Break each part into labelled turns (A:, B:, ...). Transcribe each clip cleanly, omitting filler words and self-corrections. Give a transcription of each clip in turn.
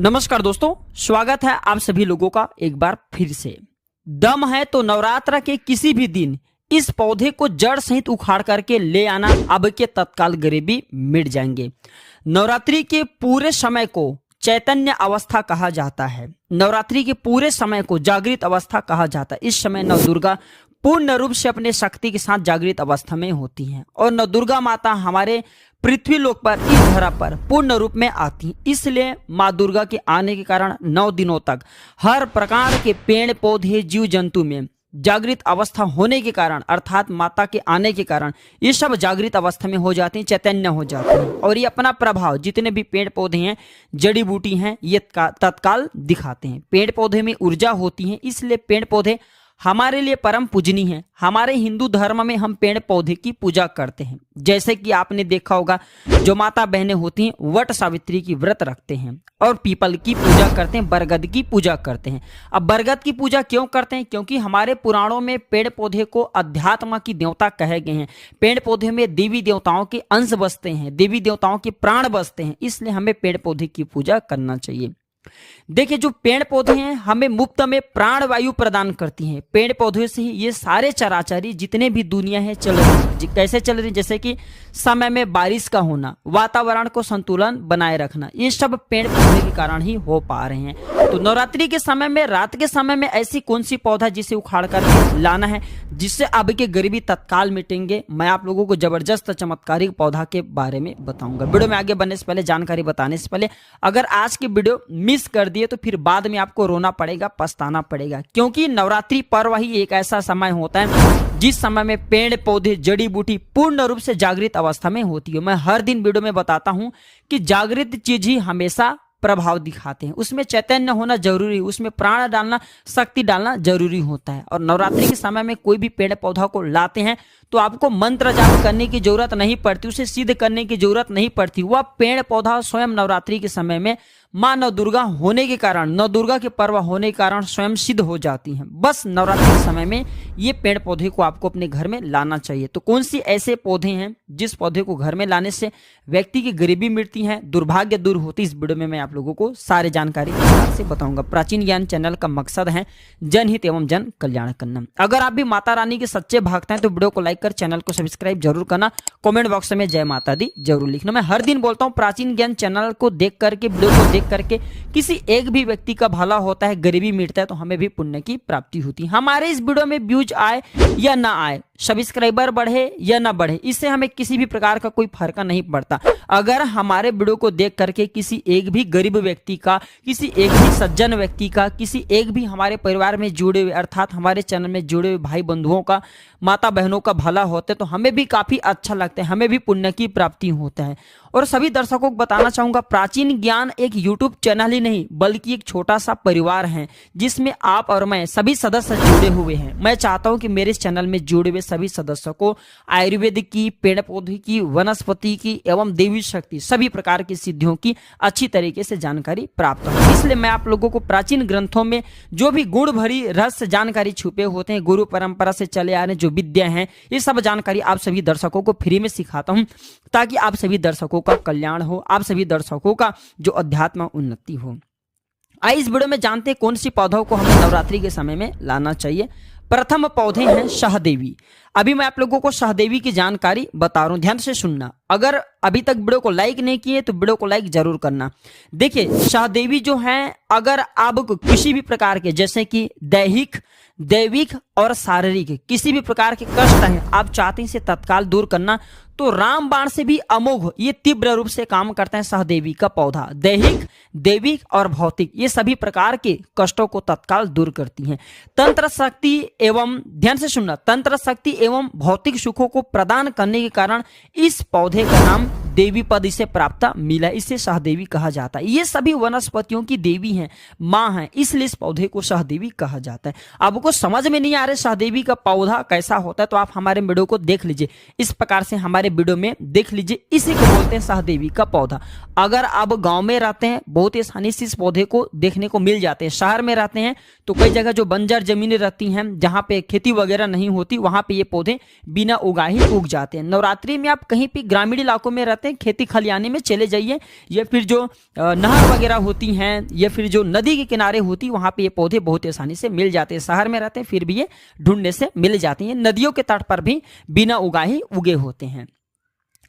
A: नमस्कार दोस्तों, स्वागत है आप सभी लोगों का एक बार फिर से। दम है तो नवरात्र के किसी भी दिन इस पौधे को जड़ सहित उखाड़ करके ले आना, अब के तत्काल गरीबी मिट जाएंगे। नवरात्रि के पूरे समय को चैतन्य अवस्था कहा जाता है। नवरात्रि के पूरे समय को जागृत अवस्था कहा जाता है। इस समय नव दुर्गा पूर्ण रूप से अपने शक्ति के साथ जागृत अवस्था में होती हैं और नव दुर्गा माता हमारे पृथ्वी लोक पर, इस धरा पर पूर्ण रूप में आती हैं। इसलिए माँ दुर्गा के आने के कारण 9 दिनों तक हर प्रकार के पेड़ पौधे जीव जंतु में जागृत अवस्था होने के कारण, अर्थात माता के आने के कारण ये सब जागृत अवस्था में हो जाते हैं, चैतन्य हो जाते हैं और ये अपना प्रभाव जितने भी पेड़ पौधे हैं, जड़ी बूटी हैं, ये तत्काल दिखाते हैं। पेड़ पौधे में ऊर्जा होती है, इसलिए पेड़ पौधे हमारे लिए परम पूजनीय है। हमारे हिंदू धर्म में हम पेड़ पौधे की पूजा करते हैं। जैसे कि आपने देखा होगा, जो माता बहनें होती हैं वट सावित्री की व्रत रखते हैं और पीपल की पूजा करते हैं, बरगद की पूजा करते हैं। अब बरगद की पूजा क्यों करते हैं? क्योंकि हमारे पुराणों में पेड़ पौधे को अध्यात्म की देवता कहे गए हैं। पेड़ पौधे में देवी देवताओं के अंश बसते हैं, देवी देवताओं के प्राण बसते हैं, इसलिए हमें पेड़ पौधे की पूजा करना चाहिए। देखिए, जो पेड़ पौधे हैं हमें मुफ्त में प्राण वायु प्रदान करती हैं। पेड़ पौधे से ही ये सारे चराचरी जितने भी दुनिया है चल रही है। कैसे चल रही है? जैसे कि समय में बारिश का होना, वातावरण को संतुलन बनाए रखना, ये सब पेड़ पौधे के कारण ही हो पा रहे हैं। तो नवरात्रि के समय में, रात के समय में ऐसी कौन सी पौधा जिसे उखाड़ कर लाना है जिससे अब के गरीबी तत्काल मिटेंगे, मैं आप लोगों को जबरदस्त चमत्कारिक पौधा के बारे में बताऊंगा। वीडियो में आगे बढ़ने से पहले, जानकारी बताने से पहले, अगर आज की वीडियो मिस कर दिए तो फिर बाद में आपको रोना पड़ेगा, पछताना पड़ेगा। क्योंकि नवरात्रि पर्व ही एक ऐसा समय होता है जिस समय में पेड़ पौधे जड़ी बूटी पूर्ण रूप से जागृत अवस्था में होती है। मैं हर दिन वीडियो में बताता हूं कि जागृत चीज ही हमेशा प्रभाव दिखाते हैं, उसमें चैतन्य होना जरूरी है, उसमें प्राण डालना, शक्ति डालना जरूरी होता है। और नवरात्रि के समय में कोई भी पेड़ पौधा को लाते हैं तो आपको मंत्र जाप करने की जरूरत नहीं पड़ती, उसे सिद्ध करने की जरूरत नहीं पड़ती। वह पेड़ पौधा स्वयं नवरात्रि के समय में माँ नव दुर्गा होने के कारण, नव दुर्गा के पर्व होने के कारण स्वयं सिद्ध हो जाती हैं। बस नवरात्रि के समय में ये पेड़ पौधे को आपको अपने घर में लाना चाहिए। तो कौन सी ऐसे पौधे हैं जिस पौधे को घर में लाने से व्यक्ति की गरीबी मिटती है, दुर्भाग्य दूर होती है? इस वीडियो में मैं आप लोगों को सारे जानकारी विस्तार से बताऊंगा। प्राचीन ज्ञान चैनल का मकसद है जनहित एवं जन कल्याण करना। अगर आप भी माता रानी के सच्चे भक्त हैं तो वीडियो को लाइक कर चैनल को सब्सक्राइब जरूर करना, कमेंट बॉक्स में जय माता दी जरूर लिखना। मैं हर दिन बोलता हूं, प्राचीन ज्ञान चैनल को देख करके, वीडियो को देख करके किसी एक भी व्यक्ति का भला होता है, गरीबी मिटता है, तो हमें भी पुण्य की प्राप्ति होती है। हमारे इस वीडियो में व्यूज आए या ना आए, सब्सक्राइबर बढ़े या ना बढ़े, इससे हमें किसी भी प्रकार का कोई फर्क नहीं पड़ता। अगर हमारे वीडियो को देख करके किसी एक भी गरीब व्यक्ति का, किसी एक भी सज्जन व्यक्ति का, किसी एक भी हमारे परिवार में जुड़े हुए, अर्थात हमारे चैनल में जुड़े हुए भाई बंधुओं का, माता बहनों का भला होता है तो हमें भी काफी अच्छा लगता है, हमें भी पुण्य की प्राप्ति होता है। और सभी दर्शकों को बताना चाहूंगा, प्राचीन ज्ञान एक यूट्यूब चैनल ही नहीं बल्कि एक छोटा सा परिवार है जिसमें आप और मैं सभी सदस्य जुड़े हुए हैं। मैं चाहता हूं कि मेरे इस चैनल में जुड़े हुए सभी सदस्यों को आयुर्वेद की, पेड़ पौधे की, वनस्पति की एवं देवी शक्ति, सभी प्रकार की सिद्धियों की अच्छी तरीके से जानकारी प्राप्त हो। इसलिए मैं आप लोगों को प्राचीन ग्रंथों में जो भी गुण भरी रहस्य जानकारी छुपे होते हैं, गुरु परंपरा से चले आ रहे जो विद्या है, ये सब जानकारी आप सभी दर्शकों को फ्री में सिखाता हूं ताकि आप सभी दर्शकों का कल्याण हो, आप सभी दर्शकों का जो अध्यात्म उन्नति हो। आइए इस वीडियो में जानते हैं कौन सी पौधों को हमें नवरात्रि के समय में लाना चाहिए। प्रथम पौधे हैं सहदेवी। अभी मैं आप लोगों को सहदेवी की जानकारी बता रहा हूं, ध्यान से सुनना। अगर अभी तक वीडियो को लाइक नहीं किए तो वीडियो को लाइक जरूर करना। देखिए, सहदेवी जो है, अगर आपको किसी भी प्रकार के, जैसे कि दैविक और शारीरिक किसी भी प्रकार के कष्ट हैं, आप चाहते हैं इसे तत्काल दूर करना, तो रामबाण से भी अमोघ ये तीव्र रूप से काम करता है सहदेवी का पौधा। दैविक और भौतिक ये सभी प्रकार के कष्टों को तत्काल दूर करती हैं। तंत्र शक्ति एवं, ध्यान से सुनना, तंत्र शक्ति एवं भौतिक सुखों को प्रदान करने के कारण इस पौधे का नाम देवी पद इसे प्राप्त मिला, इसे सहदेवी कहा जाता है। ये सभी वनस्पतियों की देवी हैं, माँ हैं, इसलिए इस पौधे को सहदेवी कहा जाता है। आपको समझ में नहीं आ रहा सहदेवी का पौधा कैसा होता है तो आप हमारे वीडियो को देख लीजिए, इस प्रकार से हमारे वीडियो में देख लीजिए, इसी को बोलते हैं सहदेवी का पौधा। अगर आप गांव में रहते हैं बहुत ही आसानी से इस पौधे को देखने को मिल जाते हैं। शहर में रहते हैं तो कई जगह जो बंजर जमीनें रहती हैं, जहां पे खेती वगैरह नहीं होती, वहां पे ये पौधे बिना उगा ही उग जाते हैं। नवरात्रि में आप कहीं भी ग्रामीण इलाकों में रहते रहते हैं खेती खलियाने में चले जाइए, या फिर जो नहर वगैरह होती हैं या फिर जो नदी के किनारे होती, वहां पे ये पौधे बहुत आसानी से मिल जाते हैं। शहर में रहते हैं फिर भी ये ढूंढने से मिल जाती हैं। नदियों के तट पर भी बिना उगाए उगे होते हैं।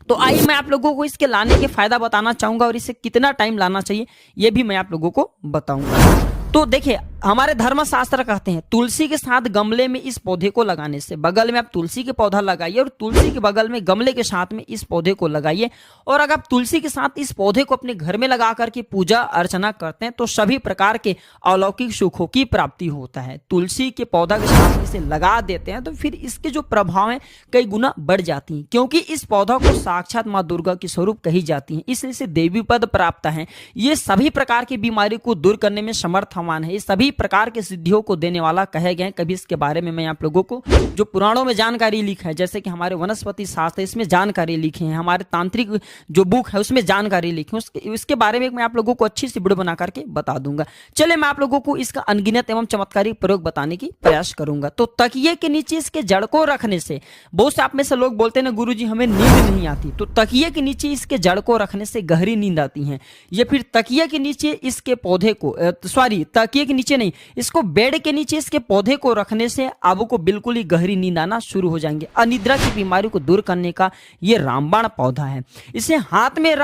A: तो आइए मैं आप लोगों को इसके लाने के फायदा बताना चाहूंगा और इसे कितना टाइम लाना चाहिए ये भी मैं आप लोगों को बताऊंगा। तो देखिए, हमारे धर्मशास्त्र कहते हैं तुलसी के साथ गमले में इस पौधे को लगाने से, बगल में आप तुलसी के पौधा लगाइए और तुलसी के बगल में गमले के साथ में इस पौधे को लगाइए। और अगर आप तुलसी के साथ इस पौधे को अपने घर में लगा करके पूजा अर्चना करते हैं तो सभी प्रकार के अलौकिक सुखों की प्राप्ति होता है। तुलसी के पौधा के साथ इसे लगा देते हैं तो फिर इसके जो प्रभाव हैं कई गुना बढ़ जाती हैं, क्योंकि इस पौधा को साक्षात माँ दुर्गा की स्वरूप कही जाती है, इसलिए इसे देवी पद प्राप्त है। ये सभी प्रकार की बीमारी को दूर करने में समर्थ है, ये सभी प्रकार के सिद्धियों को देने वाला कहे गए। कभी इसके बारे में मैं आप लोगों को जो पुराणों में जानकारी लिखा है, जैसे कि हमारे वनस्पति शास्त्र इसमें जानकारी लिखी है, हमारे तांत्रिक जो बुक है उसमें जानकारी लिखी है, उसके बारे में मैं आप लोगों को अच्छी सी वीडियो बना करके बता दूंगा। चले मैं आप लोगों को इसका अनगिनत एवं चमत्कारिक प्रयोग बताने की प्रयास करूंगा। तो तकिए के नीचे इसके जड़ को रखने से, बहुत से आप में से लोग बोलते हैं ना गुरुजी हमें नींद नहीं आती, तो तकिए के नीचे इसके जड़ को रखने से गहरी नींद आती है। या फिर तकिए के नीचे इसके पौधे को तकिए के नीचे नहीं, इसको बेड के नीचे इसके पौधे को रखने से आपको बिल्कुल ही गहरी नींद आना शुरू हो जाएंगे। अनिद्रा की बीमारी को दूर करने का ये रामबाण पौधा है। इसे हाथ में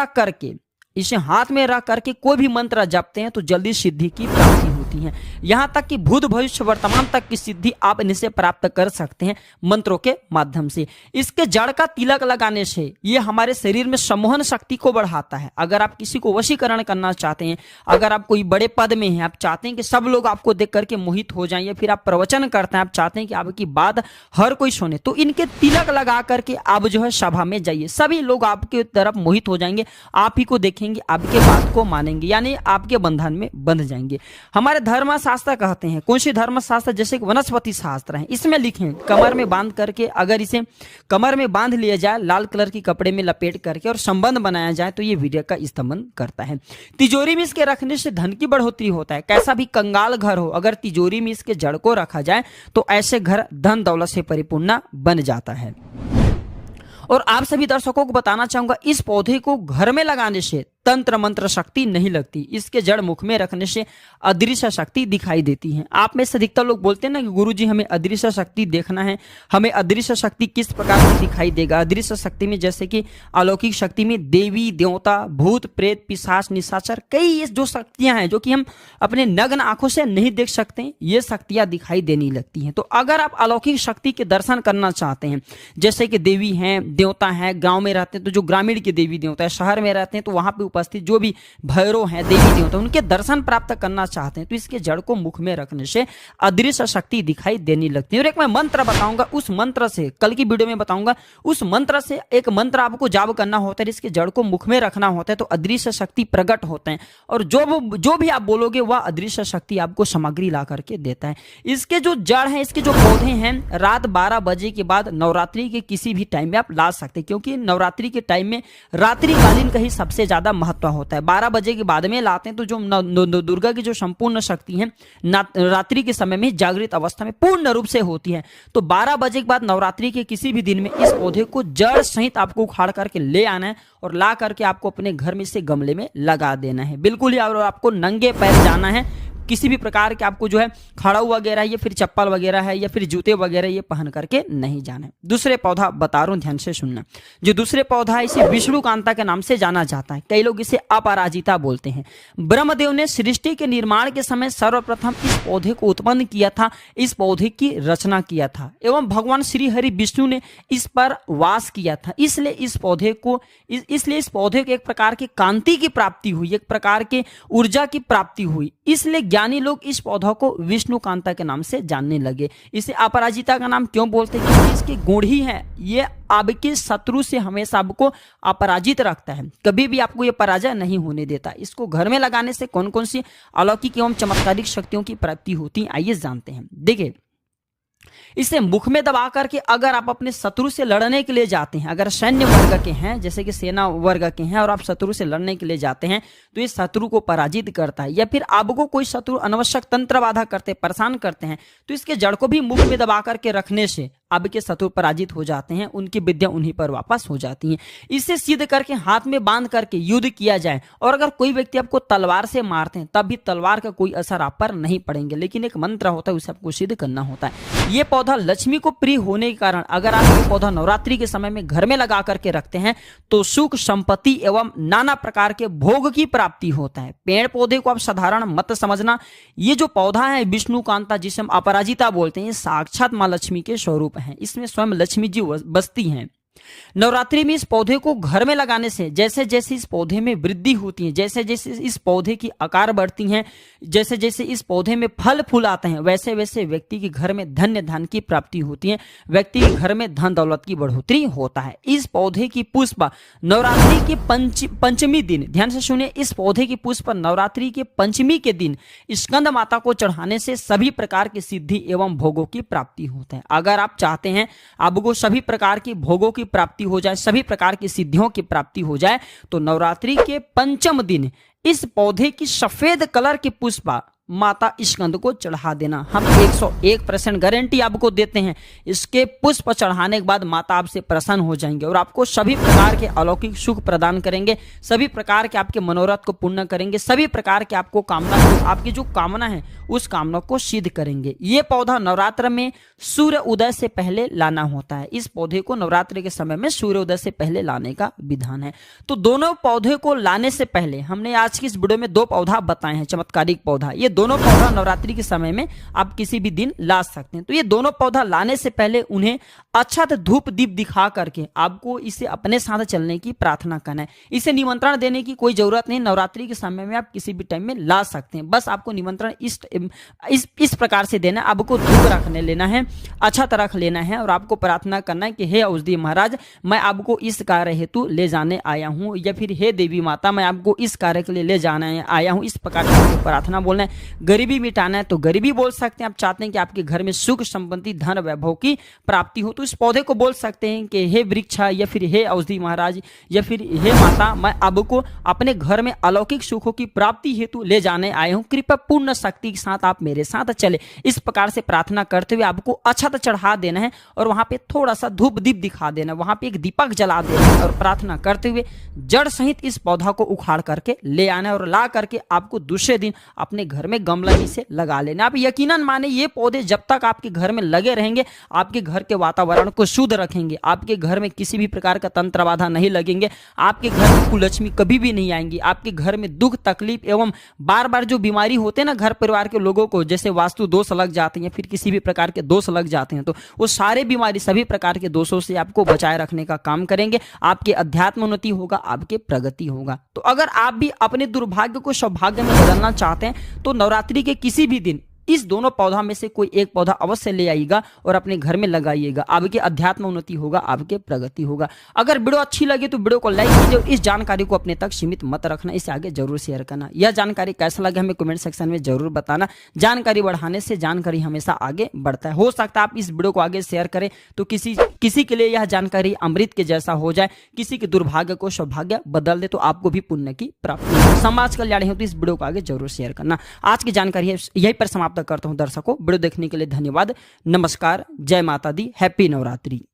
A: रख करके कोई भी मंत्र जपते हैं तो जल्दी सिद्धि की प्राप्ति होती है। यहाँ तक कि भूत भविष्य वर्तमान तक की सिद्धि आप इनसे प्राप्त कर सकते हैं मंत्रों के माध्यम से। इसके जड़ का तिलक लगाने से ये हमारे शरीर में सम्मोहन शक्ति को बढ़ाता है। अगर आप किसी को वशीकरण करना चाहते हैं, अगर आप कोई बड़े पद में हैं, आप चाहते हैं कि सब लोग आपको देख करके मोहित हो जाएं, या फिर आप प्रवचन करते हैं, आप चाहते हैं कि आपकी बात हर कोई सुने, तो इनके तिलक लगा करके आप जो है सभा में जाइए, सभी लोग आपके तरफ मोहित हो जाएंगे, आप ही को देखेंगे, आपके बात को मानेंगे, यानी आपके बंधन में बंध जाएंगे। हमारे धर्मशास्त्र कहते हैं, कौन सी धर्मशास्त्र, जैसे कि वनस्पति शास्त्र है, इसमें लिखे कमर में बांध करके, अगर इसे कमर में बांध लिया जाए लाल कलर की कपड़े में लपेट करके और संबंध बनाया जाए तो ये वीर्य का स्तंभन करता है। तिजोरी में इसके रखने से धन की बढ़ोतरी होता है। कैसा भी कंगाल घर हो, अगर तिजोरी में इसके जड़ को रखा जाए तो ऐसे घर धन दौलत से परिपूर्ण बन जाता है। और आप सभी दर्शकों को बताना चाहूंगा, इस पौधे को घर में लगाने से तंत्र मंत्र शक्ति नहीं लगती, इसके जड़ मुख में रखने से अदृश्य शक्ति दिखाई देती है। आप में से अधिकतर लोग बोलते हैं ना कि गुरुजी हमें अदृश्य शक्ति देखना है, हमें अदृश्य शक्ति किस प्रकार से दिखाई देगा। अदृश्य शक्ति में जैसे कि अलौकिक शक्ति में देवी देवता, भूत प्रेत, पिशाच, निशाचर, कई जो शक्तियां हैं जो कि हम अपने नग्न आंखों से नहीं देख सकते, ये शक्तियां दिखाई देने लगती हैं। तो अगर आप अलौकिक शक्ति के दर्शन करना चाहते हैं, जैसे कि देवी हैं, देवता हैं, गांव में रहते हैं तो जो ग्रामीण के देवी देवता है, शहर में रहते हैं तो वहां पे उपस्थित जो भी भैरव हैं, देवी देवता, उनके दर्शन प्राप्त करना चाहते हैं तो इसके जड़ को मुख में रखने से अदृश्य शक्ति दिखाई देने लगती है। और एक मैं मंत्र बताऊंगा, उस मंत्र से कल की वीडियो में बताऊंगा, उस मंत्र से एक मंत्र आपको जाप करना होता है, इसके जड़ को मुख में रखना होता है तो अदृश्य शक्ति प्रकट होते हैं और जो भी आप बोलोगे वह अदृश्य शक्ति आपको सामग्री ला करके देता है। इसके जो जड़ है, इसके जो पौधे हैं, रात 12 बजे के बाद नवरात्रि के किसी भी टाइम में आप ला सकते हैं, क्योंकि नवरात्रि के टाइम में रात्रिकालीन का ही सबसे ज्यादा महत्व होता है। 12 बजे के बाद में लाते हैं तो जो दुर्गा की जो संपूर्ण शक्ति है रात्रि के समय में जागृत अवस्था में पूर्ण रूप से होती है। तो 12 बजे के बाद नवरात्रि के किसी भी दिन में इस पौधे को जड़ सहित आपको उखाड़ करके ले आना है और ला करके आपको अपने घर में से गमले में लगा देना है बिल्कुल ही। और आपको नंगे पैर जाना है, किसी भी प्रकार के आपको जो है खड़ाऊ वगैरह या फिर चप्पल वगैरह है या फिर जूते वगैरह ये पहन करके नहीं जाना है। दूसरे पौधा बता रहा हूं, ध्यान से सुनना। जो दूसरे पौधा है इसे विष्णुकांता के नाम से जाना जाता है, कई लोग इसे अपराजिता बोलते हैं। ब्रह्मदेव ने सृष्टि के निर्माण के समय सर्वप्रथम इस पौधे को उत्पन्न किया था, इस पौधे की रचना किया था एवं भगवान श्री हरि विष्णु ने इस पर वास किया था। इसलिए इस पौधे को एक प्रकार की कांति की प्राप्ति हुई, एक प्रकार के ऊर्जा की प्राप्ति हुई, इसलिए ज्ञानी लोग इस पौधा को विष्णुकांता के नाम से जानने लगे। इसे अपराजिता का नाम क्यों बोलते हैं? क्योंकि इसके गुण ही है, ये आपके शत्रु से हमेशा आपको अपराजित रखता है, कभी भी आपको ये पराजय नहीं होने देता। इसको घर में लगाने से कौन कौन सी अलौकिक एवं चमत्कारिक शक्तियों की प्राप्ति होती है, आइए जानते हैं। देखिए, इसे मुख में दबा करके अगर आप अपने शत्रु से लड़ने के लिए जाते हैं, अगर सैन्य वर्ग के हैं, जैसे कि सेना वर्ग के हैं और आप शत्रु से लड़ने के लिए जाते हैं तो ये शत्रु को पराजित करता है। या फिर आपको कोई शत्रु अनावश्यक तंत्र बाधा करते, परेशान करते हैं तो इसके जड़ को भी मुख में दबा करके रखने से आपके शत्रु पराजित हो जाते हैं, उनकी विद्या उन्हीं पर वापस हो जाती है। इसे सिद्ध करके हाथ में बांध करके युद्ध किया जाए, और अगर कोई व्यक्ति आपको तलवार से मारते हैं तब भी तलवार का कोई असर आप पर नहीं पड़ेंगे, लेकिन एक मंत्र होता है उसे आपको सिद्ध करना होता है। ये पौधा लक्ष्मी को प्रिय होने के कारण अगर आप ये पौधा नवरात्रि के समय में घर में लगा करके रखते हैं तो सुख, संपत्ति एवं नाना प्रकार के भोग की प्राप्ति होता है। पेड़ पौधे को आप साधारण मत समझना, ये जो पौधा है विष्णु कांता, जिसे हम अपराजिता बोलते हैं, ये साक्षात मां लक्ष्मी के स्वरूप हैं। इसमें स्वयं लक्ष्मी जी बसती हैं। नवरात्रि में इस पौधे को घर में लगाने से जैसे जैसे इस पौधे में वृद्धि होती है, जैसे जैसे इस पौधे की आकार बढ़ती हैं, जैसे जैसे इस पौधे में फल फूल आते हैं, वैसे वैसे व्यक्ति के घर में धन्य धन की प्राप्ति होती है, व्यक्ति के घर में धन दौलत की बढ़ोतरी होता है। इस पौधे की पुष्प नवरात्रि के पंचमी दिन, ध्यान से सुनिए, इस पौधे की पुष्प नवरात्रि के पंचमी के दिन स्कंद माता को चढ़ाने से सभी प्रकार की सिद्धि एवं भोगों की प्राप्ति होता है। अगर आप चाहते हैं आपको सभी प्रकार की भोगों की प्राप्ति हो जाए, सभी प्रकार की सिद्धियों की प्राप्ति हो जाए, तो नवरात्रि के पंचम दिन इस पौधे की सफेद कलर की पुष्पा माता स्कंद को चढ़ा देना। हम 101% गारंटी आपको देते हैं, इसके पुष्प चढ़ाने के बाद माता आपसे प्रसन्न हो जाएंगे और आपको सभी प्रकार के अलौकिक सुख प्रदान करेंगे, सभी प्रकार के आपके मनोरथ को पूर्ण करेंगे, सभी प्रकार के आपको कामना, आपकी जो कामना है उस कामना को सिद्ध करेंगे। ये पौधा नवरात्र में सूर्य उदय से पहले लाना होता है। इस पौधे को नवरात्रि के समय में सूर्य उदय से पहले लाने का विधान है। तो दोनों पौधे को लाने से पहले हमने आज की इस वीडियो में 2 पौधा बताए हैं, चमत्कारिक पौधा। ये दोनों पौधा नवरात्रि के समय में आप किसी भी दिन ला सकते हैं। तो ये दोनों पौधा लाने से पहले उन्हें अच्छा धूप दीप दिखा करके आपको इसे अपने साथ चलने की प्रार्थना करना है। इसे निमंत्रण देने की कोई जरूरत नहीं, नवरात्रि के समय में आप किसी भी टाइम में ला सकते हैं। बस आपको निमंत्रण इस प्रकार से देना है, आपको धूप रखने लेना है, अच्छा तरह लेना है और आपको प्रार्थना करना है कि हे औषधि महाराज, मैं आपको इस कार्य हेतु ले जाने आया हूँ, या फिर हे देवी माता, मैं आपको इस कार्य के लिए ले जाने आया हूँ। इस प्रकार की प्रार्थना बोलना है। गरीबी मिटाना है तो गरीबी बोल सकते हैं। आप चाहते हैं कि आपके घर में सुख, संपत्ति, धन, वैभव की प्राप्ति हो तो इस पौधे को बोल सकते हैं कि हे वृक्ष, या फिर हे औषधि महाराज, या फिर हे माता, मैं आपको अपने घर में अलौकिक सुखों की प्राप्ति हेतु ले जाने आया हूँ, कृपया पूर्ण शक्ति के साथ आप मेरे साथ चले। इस प्रकार से प्रार्थना करते हुए आपको अक्षत चढ़ा देना है और वहां पे थोड़ा सा धूप दीप दिखा देना, वहां पे एक दीपक जला देना है और प्रार्थना करते हुए जड़ सहित इस पौधा को उखाड़ करके ले आना है और ला करके आपको दूसरे दिन अपने घर में गमला से लगा लेना। आप यकीनन माने ये पौधे जब तक आपके घर में लगे रहेंगे, आपके घर के वातावरण को शुद्ध रखेंगे, आपके घर में किसी भी प्रकार का तंत्र बाधा नहीं लगेंगे, आपके घर में कुलक्ष्मी कभी भी नहीं आएंगी, आपके घर में दुख तकलीफ एवं बार बार जो बीमारी होते हैं ना घर परिवार के लोगों को, जैसे वास्तु दोष लग जाते हैं, फिर किसी भी प्रकार के दोष लग जाते हैं, तो वो सारे बीमारी, सभी प्रकार के दोषों से आपको बचाए रखने का काम करेंगे। आपके अध्यात्म उन्नति होगा, आपके प्रगति होगा। तो अगर आप भी अपने दुर्भाग्य को सौभाग्य में बदलना चाहते हैं तो नवरात्रि के किसी भी दिन इस दोनों पौधा में से कोई एक पौधा अवश्य ले आइएगा और अपने घर में लगाइएगा। आपके अध्यात्म उन्नति होगा, आपके प्रगति होगा। अगर वीडियो अच्छी लगे तो वीडियो को लाइक कीजिए और इस जानकारी को अपने तक सीमित मत रखना, इसे आगे जरूर शेयर करना। यह जानकारी कैसा लगे हमें कमेंट सेक्शन में जरूर बताना। जानकारी बढ़ाने से जानकारी हमेशा आगे बढ़ता है। हो सकता है आप इस वीडियो को आगे शेयर करें तो किसी के लिए यह जानकारी अमृत के जैसा हो जाए, किसी के दुर्भाग्य को सौभाग्य बदल दे, तो आपको भी पुण्य की प्राप्ति हो। समाज कल्याण हो तो इस वीडियो को आगे जरूर शेयर करना। आज की जानकारी यही पर समाप्त करता हूं। दर्शकों, वीडियो देखने के लिए धन्यवाद। नमस्कार, जय माता दी, हैप्पी नवरात्रि।